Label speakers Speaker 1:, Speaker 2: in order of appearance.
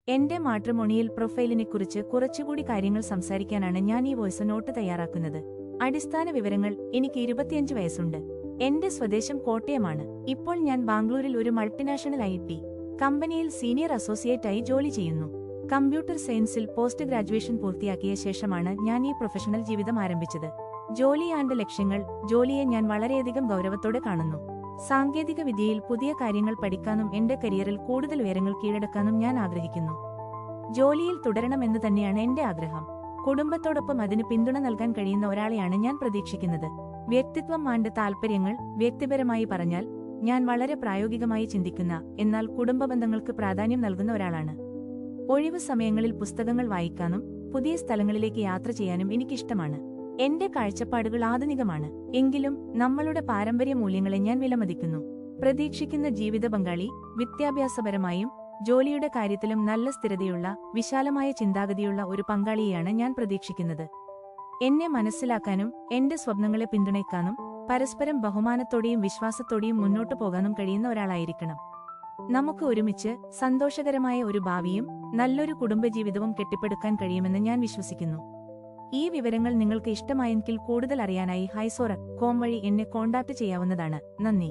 Speaker 1: എന്റെ മാട്രിമോണിയൽ പ്രൊഫൈലിനെക്കുറിച്ച് കുറച്ചുകൂടി കാര്യങ്ങൾ സംസാരിക്കാനാണ് ഞാൻ ഈ വോയിസ് നോട്ട് തയ്യാറാക്കുന്നത്. അടിസ്ഥാന വിവരങ്ങൾ: എനിക്ക് 25 വയസ്സുണ്ട്. എന്റെ സ്വദേശം കോട്ടയമാണ്. ഇപ്പോൾ ഞാൻ ബാംഗ്ലൂരിൽ ഒരു മൾട്ടിനാഷണൽ IT കമ്പനിയിൽ സീനിയർ അസോസിയേറ്റായി ജോലി ചെയ്യുന്നു. കമ്പ്യൂട്ടർ സയൻസിൽ പോസ്റ്റ് ഗ്രാജുവേഷൻ പൂർത്തിയാക്കിയ ശേഷമാണ് ഞാൻ ഈ പ്രൊഫഷണൽ ജീവിതം ആരംഭിച്ചത്. ജോലി ആൻഡ് ലക്ഷ്യങ്ങൾ: ജോലിയെ ഞാൻ വളരെയധികം ഗൗരവത്തോടെ കാണുന്നു. സാങ്കേതിക വിദ്യയിൽ പുതിയ കാര്യങ്ങൾ പഠിക്കാനും എന്റെ കരിയറിൽ കൂടുതൽ ഉയരങ്ങൾ കീഴടക്കാനും ഞാൻ ആഗ്രഹിക്കുന്നു. ജോലിയിൽ തുടരണമെന്ന് തന്നെയാണ് എന്റെ ആഗ്രഹം. കുടുംബത്തോടൊപ്പം അതിന് പിന്തുണ നൽകാൻ കഴിയുന്ന ഒരാളെയാണ് ഞാൻ പ്രതീക്ഷിക്കുന്നത്. വ്യക്തിത്വം ആൻഡ് താൽപര്യങ്ങൾ: വ്യക്തിപരമായി പറഞ്ഞാൽ ഞാൻ വളരെ പ്രായോഗികമായി ചിന്തിക്കുന്ന, എന്നാൽ കുടുംബബന്ധങ്ങൾക്ക് പ്രാധാന്യം നൽകുന്ന ഒരാളാണ്. ഒഴിവു സമയങ്ങളിൽ പുസ്തകങ്ങൾ വായിക്കാനും പുതിയ സ്ഥലങ്ങളിലേക്ക് യാത്ര ചെയ്യാനും എനിക്കിഷ്ടമാണ്. എന്റെ കാഴ്ചപ്പാടുകൾ ആധുനികമാണ്, എങ്കിലും നമ്മളുടെ പാരമ്പര്യ മൂല്യങ്ങളെ ഞാൻ വിലമതിക്കുന്നു. പ്രതീക്ഷിക്കുന്ന ജീവിത പങ്കാളി: വിദ്യാഭ്യാസപരമായും ജോലിയുടെ കാര്യത്തിലും നല്ല സ്ഥിരതയുള്ള, വിശാലമായ ചിന്താഗതിയുള്ള ഒരു പങ്കാളിയെയാണ് ഞാൻ പ്രതീക്ഷിക്കുന്നത്. എന്നെ മനസ്സിലാക്കാനും എന്റെ സ്വപ്നങ്ങളെ പിന്തുണയ്ക്കാനും പരസ്പരം ബഹുമാനത്തോടെയും വിശ്വാസത്തോടെയും മുന്നോട്ടു പോകാനും കഴിയുന്ന ഒരാളായിരിക്കണം. നമുക്ക് ഒരുമിച്ച് സന്തോഷകരമായ ഒരു ഭാവിയും നല്ലൊരു കുടുംബജീവിതവും കെട്ടിപ്പടുക്കാൻ കഴിയുമെന്ന് ഞാൻ വിശ്വസിക്കുന്നു. ഈ വിവരങ്ങൾ നിങ്ങൾക്ക് ഇഷ്ടമായെങ്കിൽ കൂടുതൽ അറിയാനായി highsora.com വഴി എന്നെ കോൺടാക്ട് ചെയ്യാവുന്നതാണ്. നന്ദി.